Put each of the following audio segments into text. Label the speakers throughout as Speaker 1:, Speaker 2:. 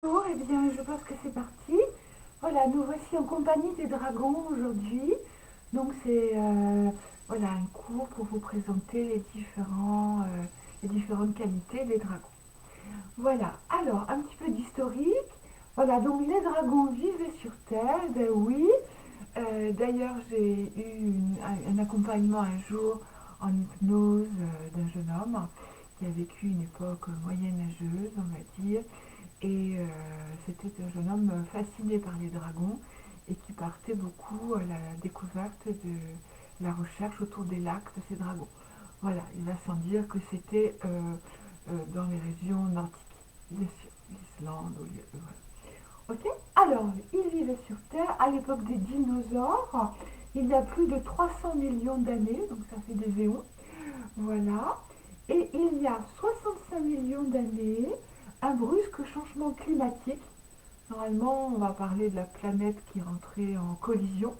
Speaker 1: Bonjour, eh bien, je pense que c'est parti. Voilà, nous voici en compagnie des dragons aujourd'hui. Donc, c'est voilà, un cours pour vous présenter les différentes qualités des dragons. Voilà, alors, un petit peu d'historique. Voilà, donc les dragons vivaient sur Terre, ben oui. D'ailleurs, j'ai eu un accompagnement un jour en hypnose d'un jeune homme qui a vécu une époque moyenâgeuse, on va dire. Et c'était un jeune homme fasciné par les dragons et qui partait beaucoup à la découverte de la recherche autour des lacs de ces dragons. Voilà, il va sans dire que c'était dans les régions nordiques, bien sûr, l'Islande, voilà. Ok. Alors, il vivait sur Terre à l'époque des dinosaures, il y a plus de 300 millions d'années, donc ça fait des éons. Voilà. Et il y a 65 millions d'années, un brusque changement climatique. Normalement, on va parler de la planète qui rentrait en collision.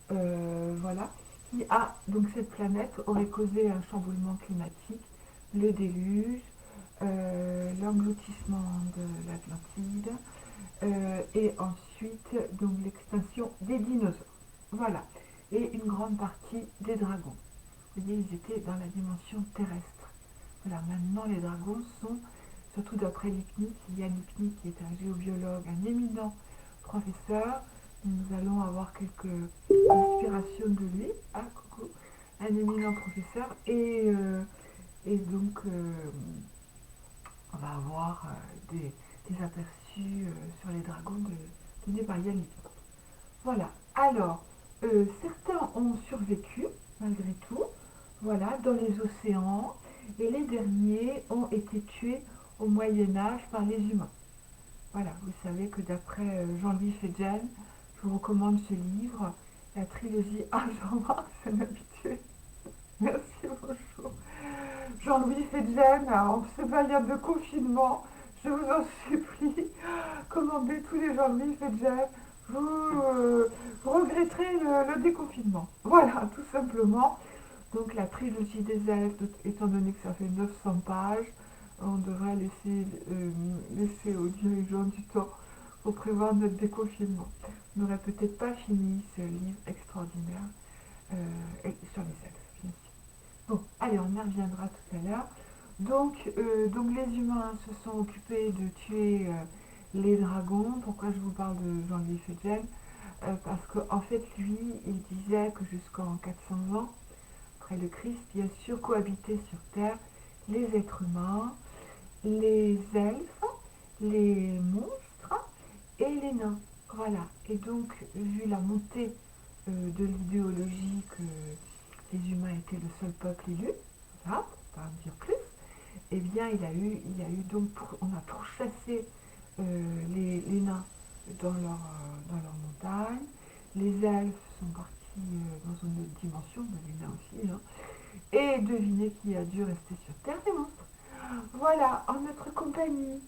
Speaker 1: Voilà. Donc cette planète aurait causé un chamboulement climatique, le déluge, l'engloutissement de l'Atlantide, et ensuite donc l'extinction des dinosaures. Voilà. Et une grande partie des dragons. Vous voyez, ils étaient dans la dimension terrestre. Voilà, maintenant les dragons sont, surtout d'après Lipnik, Yann Lipnik qui est un géobiologue, un éminent professeur. Nous allons avoir quelques inspirations de lui. Ah, coucou, un éminent professeur. Et donc, on va avoir des aperçus sur les dragons donnés par Yann Lipnik. Voilà. Alors, certains ont survécu, malgré tout, voilà, dans les océans, et les derniers ont été tués au Moyen Âge par les humains. Voilà, vous savez que d'après Jean-Louis Fedjen, je vous recommande ce livre, la trilogie Ah Jean-Marc, c'est un habitué. Merci, bonjour. Jean-Louis Fedjen, en ce période de confinement, je vous en supplie, commandez tous les Jean-Louis Fedjen. Vous regretterez le déconfinement. Voilà, tout simplement. Donc la trilogie des elfes, étant donné que ça fait 900 pages, on devrait laisser aux dirigeants du temps pour prévoir notre déconfinement. On n'aurait peut-être pas fini ce livre extraordinaire sur les elfes, bien sûr. Bon, allez, on y reviendra tout à l'heure. Donc les humains se sont occupés de tuer les dragons. Pourquoi je vous parle de Jean-Louis Fedjen? Parce qu'en fait, lui, il disait que jusqu'en 400 ans, après le Christ, bien sûr, cohabitaient sur Terre les êtres humains, les elfes, les monstres et les nains. Voilà. Et donc, vu la montée de l'idéologie que les humains étaient le seul peuple élu, voilà, pour pas en dire plus, eh bien, il y a eu donc, on a pourchassé les nains dans leur montagne. Les elfes sont partis dans une autre dimension, ben, les nains aussi, hein. Et devinez qui a dû rester sur Terre, les monstres. Voilà, en notre compagnie.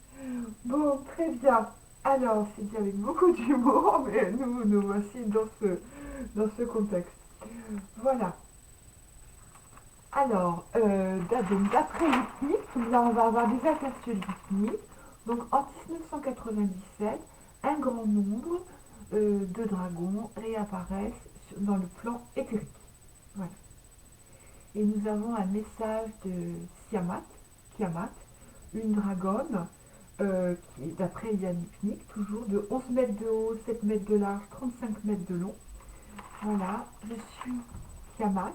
Speaker 1: Bon, très bien. Alors, c'est dit avec beaucoup d'humour, mais nous voici dans ce contexte. Voilà. Alors, d'après l'IPNIC, là on va avoir des aperçus de l'IPNIC. Donc en 1997, un grand nombre de dragons réapparaissent dans le plan éthérique. Voilà. Et nous avons un message de Kiamat, une dragonne, qui est d'après Yann Lipnik, toujours de 11 mètres de haut, 7 mètres de large, 35 mètres de long. Voilà, je suis Kiamat,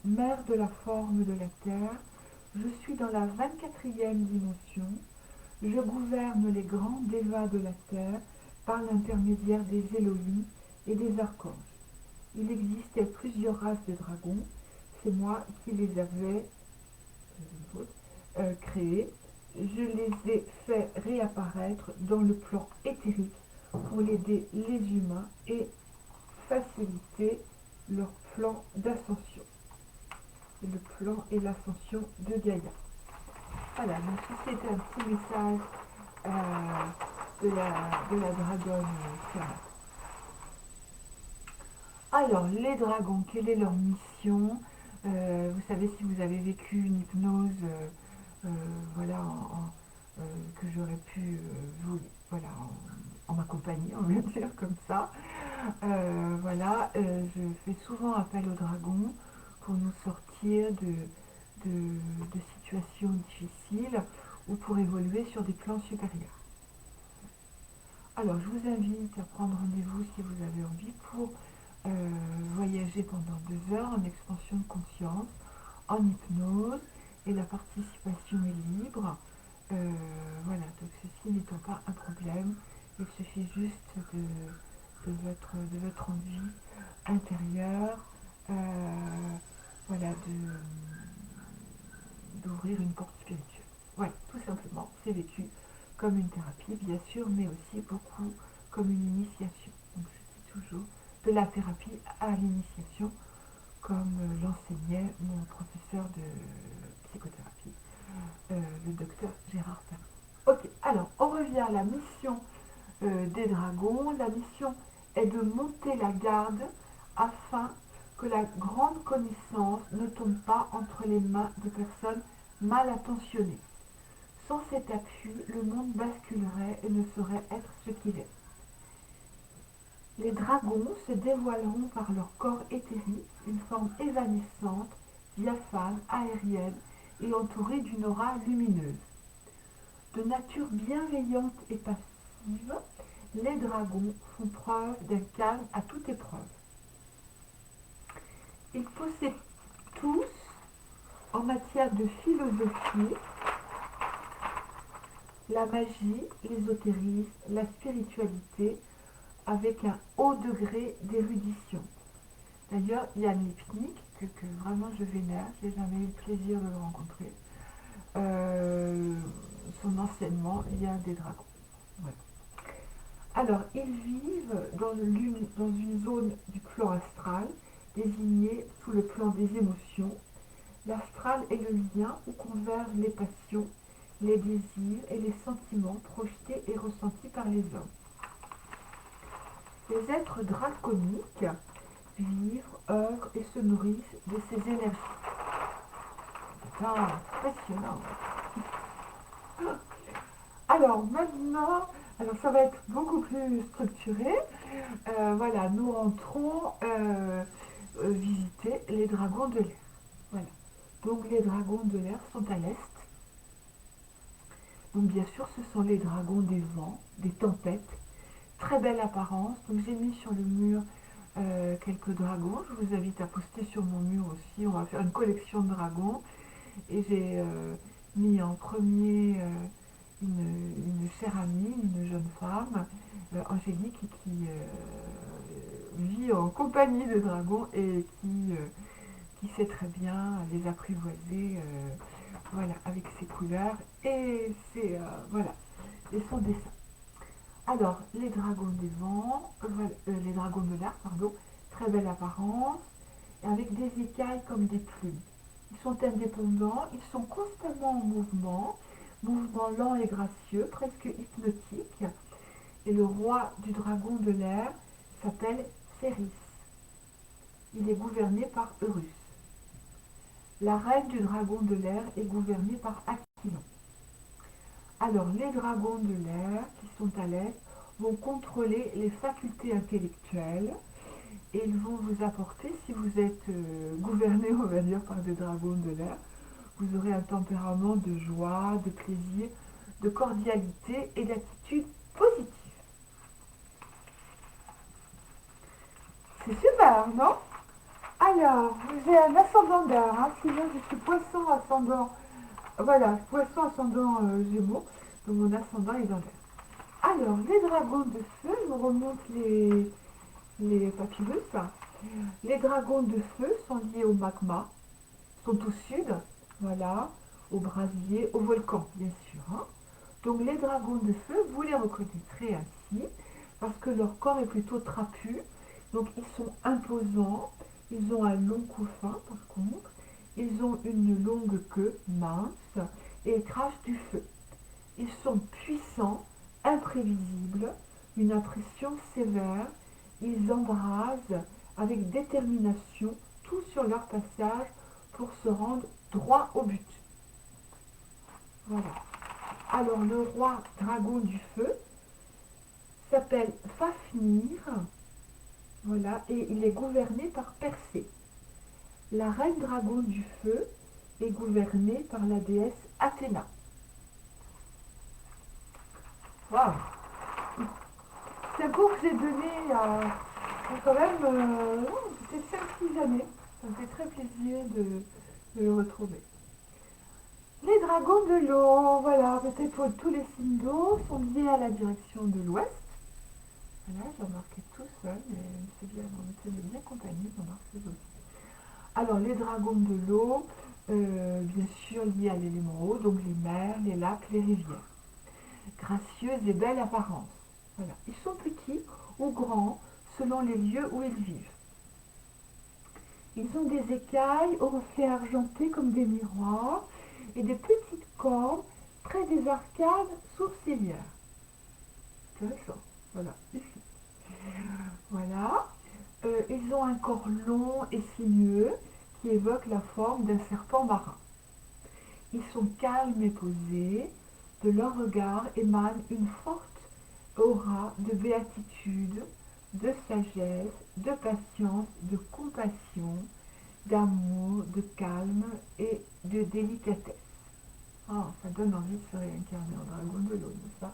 Speaker 1: mère de la forme de la Terre. Je suis dans la 24e dimension. Je gouverne les grands dévas de la Terre par l'intermédiaire des Elohim et des archanges. Il existait plusieurs races de dragons. C'est moi qui les avais créés. Je les ai fait réapparaître dans le plan éthérique pour aider les humains et faciliter leur plan d'ascension. Le plan et l'ascension de Gaïa. Voilà, donc ceci était un petit message de la dragonne Tiamat. Alors, les dragons, quelle est leur mission? Vous savez, si vous avez vécu une hypnose, voilà, que j'aurais pu vous, voilà, en ma compagnie, on va dire comme ça. Voilà, je fais souvent appel aux dragons pour nous sortir de situations difficiles ou pour évoluer sur des plans supérieurs. Alors, je vous invite à prendre rendez-vous si vous avez envie pour voyager pendant 2 heures en expansion de conscience, en hypnose, et la participation est libre. Voilà, donc ceci n'étant pas un problème, il suffit juste de votre envie intérieure, voilà, d'ouvrir une porte spirituelle. Voilà, tout simplement, c'est vécu comme une thérapie, bien sûr, mais aussi beaucoup comme une initiation. Donc je dis toujours de la thérapie à l'initiation, comme l'enseignait mon professeur de psychothérapie, le docteur Gérard Perrin. Ok, alors on revient à la mission des dragons. La mission est de monter la garde afin que la grande connaissance ne tombe pas entre les mains de personnes mal intentionnées. Sans cet appui, le monde basculerait et ne saurait être ce qu'il est. Les dragons se dévoileront par leur corps éthérique, une forme évanescente, diaphane, aérienne et entourée d'une aura lumineuse. De nature bienveillante et passive, les dragons font preuve d'un calme à toute épreuve. Ils possèdent tous, en matière de philosophie, la magie, l'ésotérisme, la spiritualité, avec un haut degré d'érudition. D'ailleurs, Yann Lipnik, que vraiment je vénère, j'ai jamais eu le plaisir de le rencontrer. Son enseignement, il y a des dragons. Voilà. Alors, ils vivent dans une zone du plan astral, désignée sous le plan des émotions. L'astral est le lien où convergent les passions, les désirs et les sentiments projetés et ressentis par les hommes. Les êtres draconiques vivent, œuvrent et se nourrissent de ces énergies. C'est impressionnant. Alors maintenant, ça va être beaucoup plus structuré. Voilà, nous rentrons visiter les dragons de l'air. Voilà. Donc les dragons de l'air sont à l'est. Donc bien sûr, ce sont les dragons des vents, des tempêtes. Très belle apparence. Donc j'ai mis sur le mur quelques dragons. Je vous invite à poster sur mon mur aussi. On va faire une collection de dragons. Et j'ai mis en premier une chère amie, une jeune femme, Angélique, qui vit en compagnie de dragons et qui sait très bien les apprivoiser, voilà, avec ses couleurs et voilà, et son dessin. Alors, les dragons des vents, les dragons de l'air, pardon, très belle apparence, avec des écailles comme des plumes. Ils sont indépendants, ils sont constamment en mouvement lent et gracieux, presque hypnotique. Et le roi du dragon de l'air s'appelle Céris. Il est gouverné par Eurus. La reine du dragon de l'air est gouvernée par Aquilon. Alors, les dragons de l'air, qui sont à l'est, vont contrôler les facultés intellectuelles et ils vont vous apporter, si vous êtes gouverné, on va dire, par des dragons de l'air, vous aurez un tempérament de joie, de plaisir, de cordialité et d'attitude positive. C'est super, non? Alors, j'ai un ascendant d'air, hein, sinon je suis poisson ascendant, voilà, poisson ascendant Gémeaux, donc mon ascendant est dans l'air. Alors, les dragons de feu, je vous remonte les papyrus. Les dragons de feu sont liés au magma, sont au sud, voilà, au brasier, au volcan, bien sûr. Hein. Donc les dragons de feu, vous les reconnaîtrez ainsi, parce que leur corps est plutôt trapu, donc ils sont imposants, ils ont un long cou fin par contre, ils ont une longue queue mince et ils crachent du feu. Ils sont puissants, imprévisibles, une impression sévère, ils embrasent avec détermination tout sur leur passage pour se rendre droit au but. Voilà. Alors, le roi dragon du feu s'appelle Fafnir, voilà, et il est gouverné par Persée. La reine dragon du feu est gouvernée par la déesse Athéna. Waouh! C'est un cours que j'ai donné quand même peut-être 5-6 années. Ça me fait très plaisir de le retrouver. Les dragons de l'eau, voilà, peut-être pour tous les signes d'eau sont liés à la direction de l'ouest. Voilà, j'ai remarqué tout seul, mais c'est bien, on était bien compagnie, on remarque ça aussi. Alors, les dragons de l'eau, bien sûr liés à l'élément eau, donc les mers, les lacs, les rivières. Gracieuses et belles apparences. Voilà. Ils sont petits ou grands selon les lieux où ils vivent. Ils ont des écailles aux reflets argentés comme des miroirs et des petites cornes près des arcades sourcilières. Intéressant. Voilà, ici. Voilà. Ils ont un corps long et sinueux qui évoque la forme d'un serpent marin. Ils sont calmes et posés. De leur regard émane une forte aura de béatitude, de sagesse, de patience, de compassion, d'amour, de calme et de délicatesse. Ah, ça donne envie de se réincarner en dragon de l'eau, n'est-ce pas?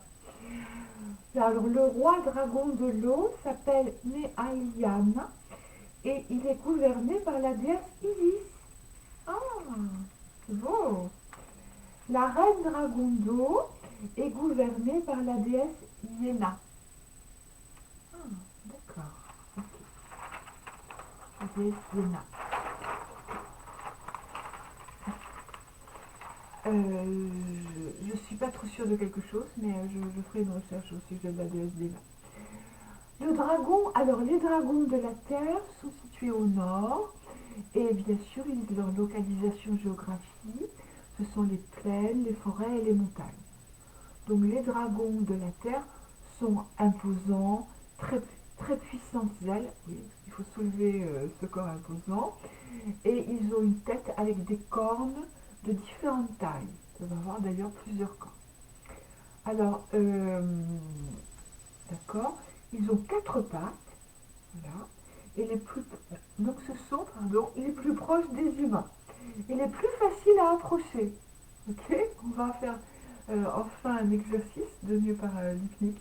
Speaker 1: Alors, le roi dragon de l'eau s'appelle Néalian et il est gouverné par la déesse Isis. Ah, c'est beau! La reine dragon d'eau est gouvernée par la déesse Iéna. Ah, d'accord. Ok. La déesse Iéna. Je ne suis pas trop sûre de quelque chose, mais je ferai une recherche au sujet de la déesse Iéna. Le dragon, alors les dragons de la Terre sont situés au nord et bien sûr leur localisation géographique, ce sont les plaines, les forêts et les montagnes. Donc les dragons de la Terre sont imposants, très, très puissantes ailes, oui, il faut soulever ce corps imposant, et ils ont une tête avec des cornes de différentes tailles. On va avoir d'ailleurs plusieurs cornes. Alors, d'accord, ils ont 4 pattes, voilà, et donc ce sont les plus proches des humains et les plus faciles à approcher. Ok, on va faire enfin un exercice donné par l'hypnique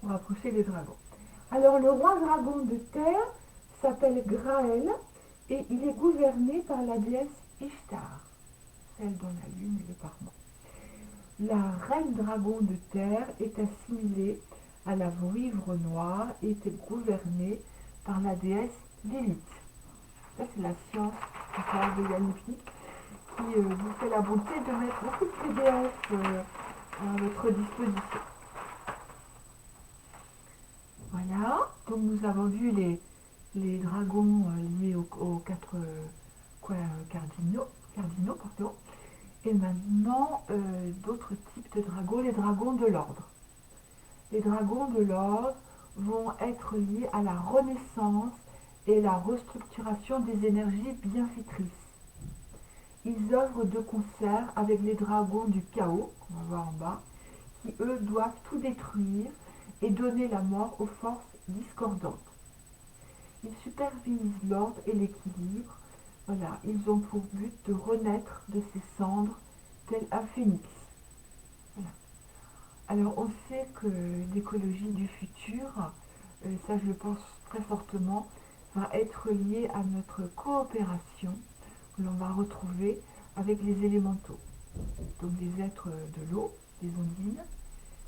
Speaker 1: pour approcher les dragons. Alors le roi dragon de terre s'appelle Graël et il est gouverné par la déesse Ishtar, celle dont la lune est le parement. La reine dragon de terre est assimilée à la vouivre noire et est gouvernée par la déesse Lilith. Ça c'est la science de l'hypnique qui vous fait la bonté de mettre beaucoup de PDF à votre disposition. Voilà, donc nous avons vu les dragons liés aux 4 cardinaux, pardon. Et maintenant, d'autres types de dragons, les dragons de l'ordre. Les dragons de l'ordre vont être liés à la renaissance et la restructuration des énergies bienfaitrices. Ils œuvrent de concert avec les dragons du chaos, qu'on va voir en bas, qui eux doivent tout détruire et donner la mort aux forces discordantes. Ils supervisent l'ordre et l'équilibre. Voilà, ils ont pour but de renaître de ces cendres tel un phénix. Voilà. Alors on sait que l'écologie du futur, ça je le pense très fortement, va être liée à notre coopération que l'on va retrouver avec les élémentaux. Donc les êtres de l'eau, les ondines,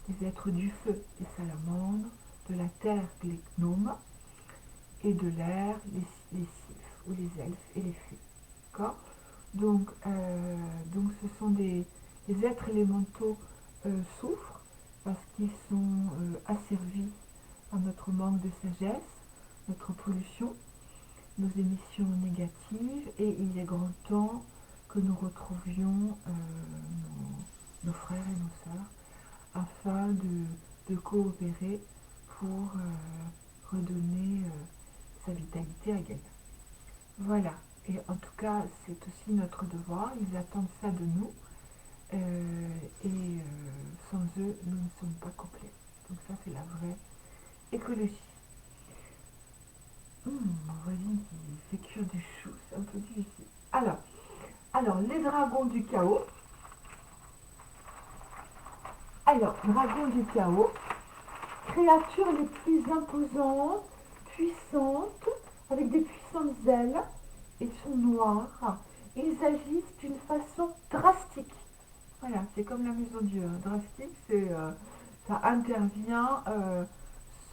Speaker 1: les êtres du feu, les salamandres, de la terre, les gnomes, et de l'air, les sylphes, ou les elfes et les fées. D'accord? Donc ce sont les êtres élémentaux souffrent parce qu'ils sont asservis à notre manque de sagesse, notre pollution, nos émissions négatives, et il est grand temps que nous retrouvions nos frères et nos sœurs afin de coopérer pour redonner sa vitalité à Gaïa. Voilà, et en tout cas c'est aussi notre devoir, ils attendent ça de nous, Sans eux, nous ne sommes pas complets. Donc ça, c'est la vraie écologie. Mon voisine qui fait cuire du chou, c'est un peu difficile. Alors, les dragons du chaos. Alors, dragons du chaos, créatures les plus imposantes, puissantes, avec des puissantes ailes, et sont noirs. Ils agissent d'une façon drastique. Voilà, c'est comme la maison Dieu. Drastique, c'est ça intervient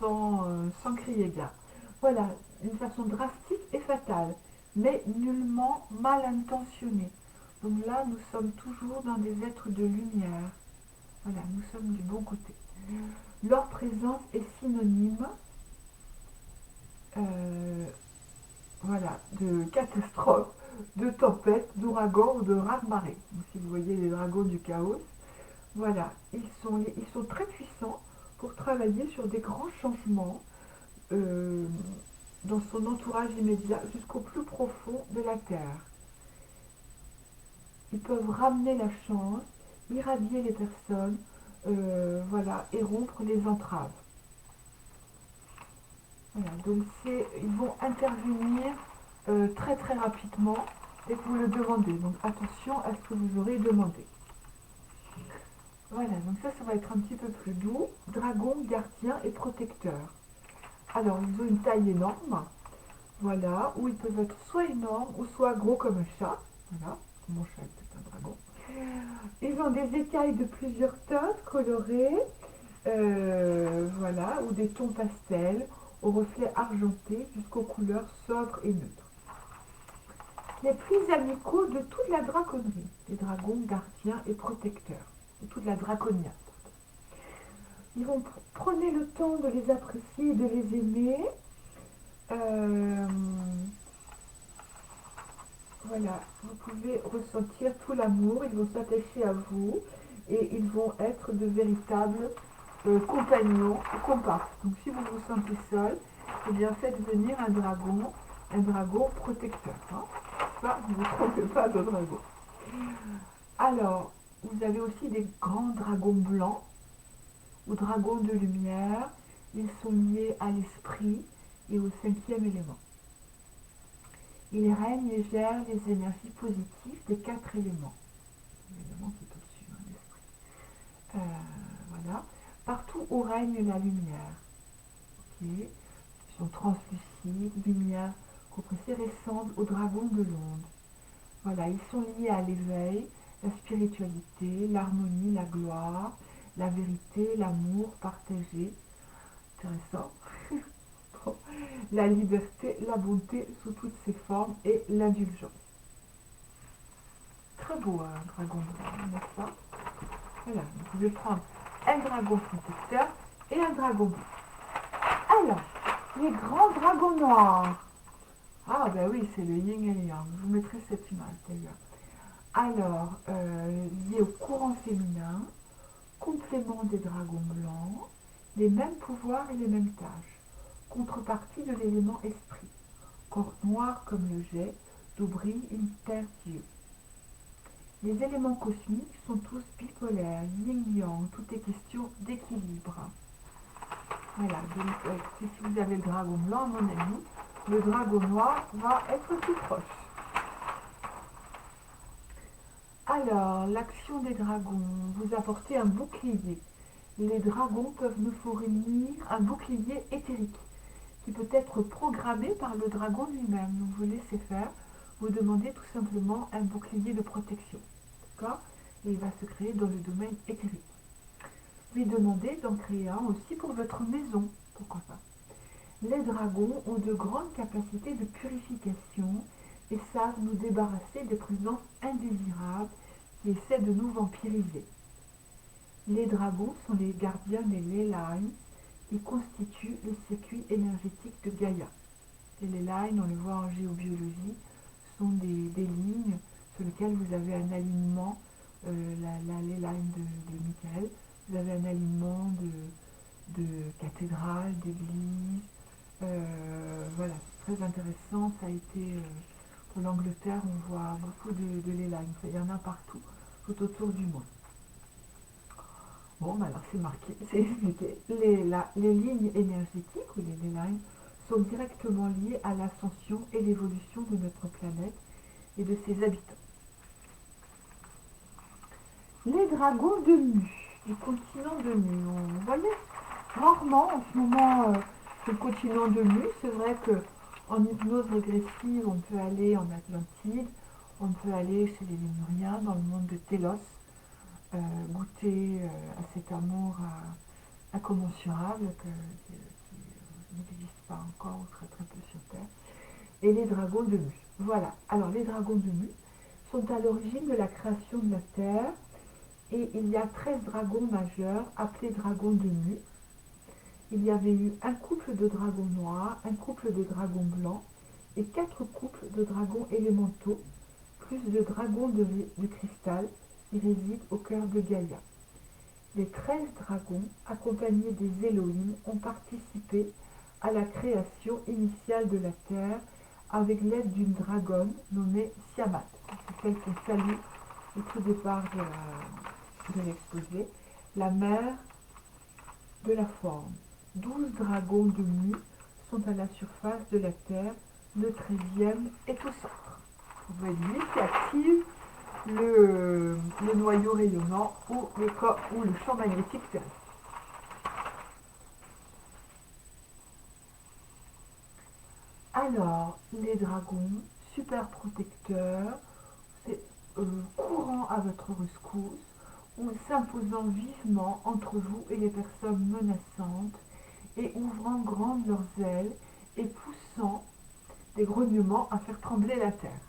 Speaker 1: sans crier gare. Voilà, une façon drastique et fatale, mais nullement mal intentionnée. Donc là, nous sommes toujours dans des êtres de lumière. Voilà, nous sommes du bon côté. Leur présence est synonyme euh, voilà, de catastrophe, de tempête, d'ouragan ou de raz-de-marée. Si vous voyez les dragons du chaos, voilà, ils sont très puissants pour travailler sur des grands changements euh, dans son entourage immédiat jusqu'au plus profond de la Terre. Ils peuvent ramener la chance, irradier les personnes, voilà, et rompre les entraves. Voilà, donc ils vont intervenir très très rapidement dès que vous le demandez. Donc attention à ce que vous aurez demandé. Voilà, donc ça va être un petit peu plus doux. Dragon, gardien et protecteur. Alors, ils ont une taille énorme. Voilà, où ils peuvent être soit énormes ou soit gros comme un chat. Voilà, mon chat est peut-être un dragon. Ils ont des écailles de plusieurs teintes colorées. Voilà, ou des tons pastels aux reflets argentés jusqu'aux couleurs sobres et neutres. Les plus amicaux de toute la draconnerie, les dragons gardiens et protecteurs, de toute la draconia. Ils vont prendre le temps de les apprécier et de les aimer. Euh, voilà, vous pouvez ressentir tout l'amour, ils vont s'attacher à vous et ils vont être de véritables compagnons ou comparses. Donc si vous vous sentez seul, eh bien faites venir un dragon protecteur. Hein. Ça, ne vous trompez pas de dragon. Alors, vous avez aussi des grands dragons blancs ou dragons de lumière. Ils sont liés à l'esprit et au cinquième élément. Ils règnent et gèrent les énergies positives des 4 éléments. L'élément qui est au-dessus, hein, l'esprit. Voilà. Partout où règne la lumière. Okay. Ils sont translucides, lumière compressée ressemble aux dragons de l'onde. Voilà, ils sont liés à l'éveil, la spiritualité, l'harmonie, la gloire, la vérité, l'amour partagé. Intéressant. La liberté, la bonté sous toutes ses formes et l'indulgence. Très beau un dragon blanc, n'est-ce pas? Voilà, vous pouvez prendre un dragon protecteur et un dragon blanc. Alors, les grands dragons noirs. Ah ben oui, c'est le yin et le yang. Je vous mettrai cette image d'ailleurs. Alors, lié au courant féminin, complément des dragons blancs, les mêmes pouvoirs et les mêmes tâches. Contrepartie de l'élément esprit. Corps noir comme le jet, d'où brille une terre Dieu. Les éléments cosmiques sont tous bipolaires, yin-yang, tout est question d'équilibre. Voilà, donc si vous avez le dragon blanc, mon ami, le dragon noir va être tout proche. Alors, l'action des dragons, vous apportez un bouclier. Les dragons peuvent nous fournir un bouclier éthérique qui peut être programmé par le dragon lui-même. Donc vous laissez faire, vous demandez tout simplement un bouclier de protection. D'accord? Et il va se créer dans le domaine éthérique. Lui demandez d'en créer un aussi pour votre maison. Pourquoi pas? Les dragons ont de grandes capacités de purification et savent nous débarrasser des présences indésirables qui essaient de nous vampiriser. Les dragons sont les gardiens des ley lines qui constituent le circuit énergétique de Gaïa. Et les lines, on le voit en géobiologie, sont des lignes sur lesquelles vous avez un alignement, la ley line de Michael, vous avez un alignement de cathédrale, d'église. Voilà, c'est très intéressant. Ça a été pour l'Angleterre, on voit beaucoup de ley lines. Il y en a partout, tout autour du monde. Bon, ben alors c'est marqué, c'est expliqué. Les lignes énergétiques ou les lines sont directement liées à l'ascension et l'évolution de notre planète et de ses habitants. Les dragons de Mu, du continent de Mu. On voyait rarement en ce moment le continent de Mu. C'est vrai qu'en hypnose régressive, on peut aller en Atlantide, on peut aller chez les Lémuriens, dans le monde de Télos, goûter à cet amour incommensurable qui n'existe pas encore ou très très peu sur Terre. Et les dragons de Mu. Voilà. Alors les dragons de Mu sont à l'origine de la création de la Terre. Et il y a 13 dragons majeurs appelés dragons de Mu. Il y avait eu un couple de dragons noirs, un couple de dragons blancs et 4 couples de dragons élémentaux, plus de dragons de cristal qui résident au cœur de Gaïa. Les 13 dragons, accompagnés des Elohim, ont participé à la création initiale de la Terre avec l'aide d'une dragonne nommée Siamat. C'est celle qu'on salue au tout départ de l'exposé, la mère de la forme. 12 dragons de Mu sont à la surface de la Terre, le 13e est au centre. Vous voyez, lui qui active le noyau rayonnant ou le champ magnétique terrestre. Alors, les dragons, super protecteurs, c'est courant à votre rescousse, ou s'imposant vivement entre vous et les personnes menaçantes, et ouvrant grandes leurs ailes et poussant des grognements à faire trembler la terre.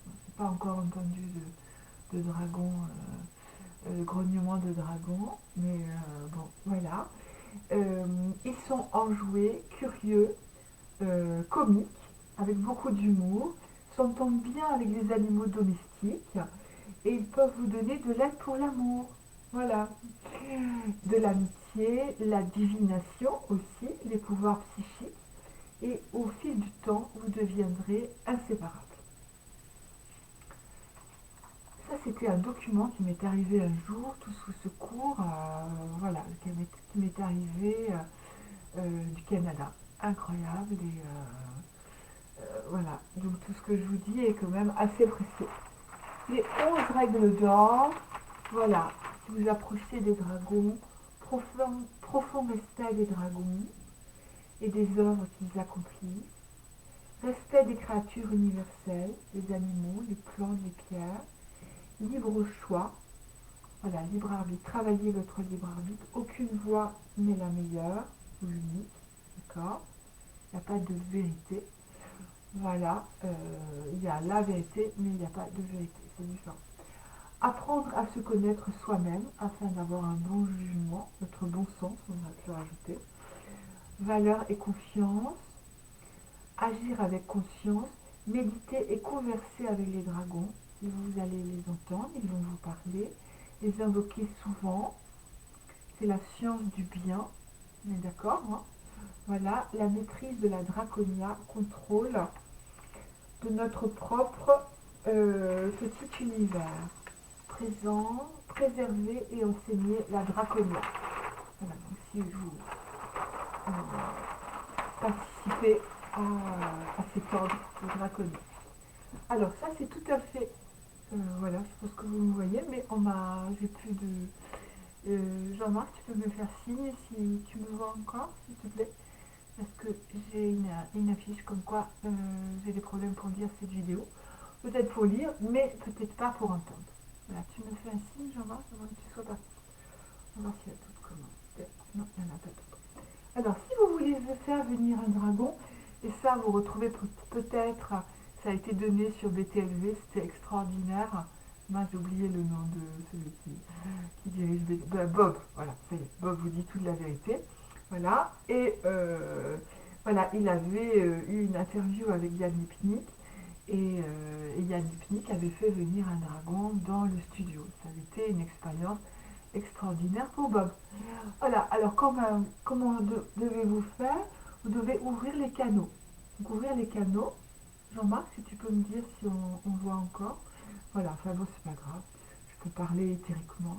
Speaker 1: Je n'ai pas encore entendu de dragon, grognement de dragon, mais bon, voilà. Ils sont enjoués, curieux, comiques, avec beaucoup d'humour, s'entendent bien avec les animaux domestiques et ils peuvent vous donner de l'aide pour l'amour. Voilà. De l'amitié, la divination aussi, les pouvoirs psychiques. Et au fil du temps, vous deviendrez inséparables. Ça, c'était un document qui m'est arrivé un jour, tout sous secours, voilà, qui m'est arrivé du Canada. Incroyable et voilà. Donc tout ce que je vous dis est quand même assez précieux. Les 11 règles d'or, voilà. Si vous approchez des dragons, profond respect des dragons et des œuvres qu'ils accomplissent, respect des créatures universelles, les animaux, les plantes, les pierres, libre choix, voilà, libre arbitre, travaillez votre libre arbitre, aucune voix n'est la meilleure ou l'unique, d'accord, il n'y a pas de vérité, voilà, il y a la vérité, mais il n'y a pas de vérité, c'est différent. Apprendre à se connaître soi-même afin d'avoir un bon jugement, notre bon sens, on a pu rajouter. Valeur et confiance, agir avec conscience, méditer et converser avec les dragons. Vous allez les entendre, ils vont vous parler, les invoquer souvent. C'est la science du bien, on est d'accord, hein? Voilà, la maîtrise de la draconia, contrôle de notre propre petit univers. Présent, préserver et enseigner la draconia. Voilà, donc si vous participez à cet ordre de draconia. Alors ça c'est tout à fait, voilà, je pense que vous me voyez, mais j'ai plus de... Jean-Marc, tu peux me faire signe si tu me vois encore, s'il te plaît, parce que j'ai une affiche comme quoi j'ai des problèmes pour lire cette vidéo. Peut-être pour lire, mais peut-être pas pour entendre. Voilà, tu me fais un signe, Jean-Marc, avant que tu sois parti. On va voir s'il y a d'autres commentaires. Non, il n'y en a pas d'autres. Alors, si vous voulez faire venir un dragon, et ça, vous retrouvez peut-être, ça a été donné sur BTLV, c'était extraordinaire. Moi, j'ai oublié le nom de celui qui dirige Bob, voilà, ça y est, Bob vous dit toute la vérité. Voilà, et voilà, il avait eu une interview avec Yann Lipnik, et Yann Lipnik avait fait venir un dragon dans le studio. Ça avait été une expérience extraordinaire pour Bob. Voilà, alors comment devez-vous faire? Vous devez ouvrir les canaux. Donc ouvrir les canaux. Jean-Marc, si tu peux me dire si on voit encore. Voilà, enfin bon, c'est pas grave. Je peux parler éthériquement.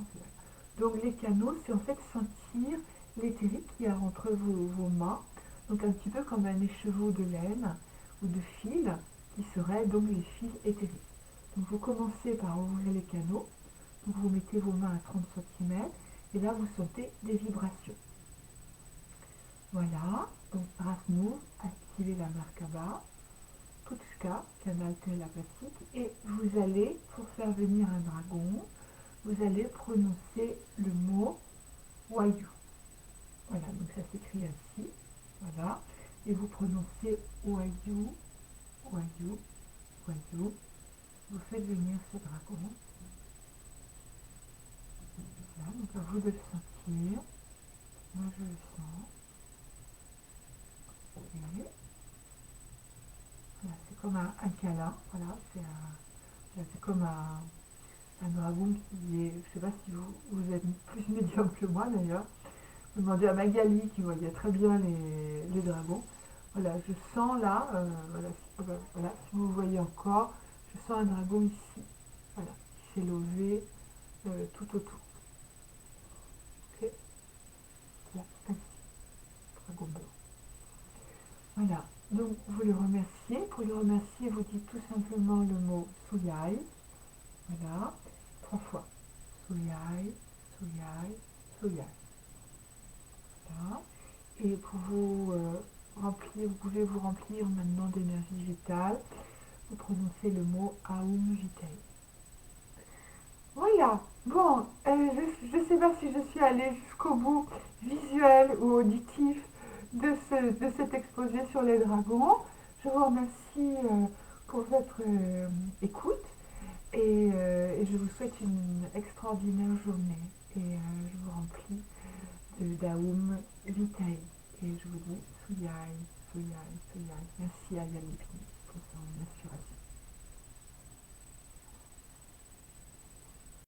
Speaker 1: Donc les canaux, c'est en fait sentir l'éthérique qu'il y a entre vos mains, donc un petit peu comme un écheveau de laine ou de fil, qui seraient donc les fils éthériques. Donc vous commencez par ouvrir les canaux, donc vous mettez vos mains à 30 cm, et là vous sentez des vibrations. Voilà, donc Breath Move, activez la Merkaba, Puchka, canal télépathique, et vous allez, pour faire venir un dragon, vous allez prononcer le mot Wayu. Voilà, donc ça s'écrit ainsi, voilà, et vous prononcez Wayu, Wayu, Wayu, vous faites venir ce dragon. Voilà, donc à vous de le sentir, moi je le sens, et voilà, c'est comme un câlin, voilà, c'est comme un dragon qui est, je ne sais pas si vous êtes plus médium que moi d'ailleurs, vous demandez à Magali qui voyait très bien les dragons. Voilà, je sens là, voilà, si vous voyez encore, je sens un dragon ici, voilà, qui s'est levé tout autour. Ok, là, ainsi, dragon blanc. Voilà, donc vous le remerciez. Pour le remercier, vous dites tout simplement le mot Suyai. Voilà, 3 fois. Suyai, Suyai, Suyai. Voilà. Et pour vous remplir, vous pouvez vous remplir maintenant d'énergie vitale. Vous prononcez le mot Aum Vitae. Voilà. Bon, je ne sais pas si je suis allée jusqu'au bout visuel ou auditif de cet exposé sur les dragons. Je vous remercie pour votre écoute et je vous souhaite une extraordinaire journée. Et je vous remplis d'Aum Vitae. Et je vous dis Suyai, Suyai, Suyai. Merci à Yannick pour son inspiration.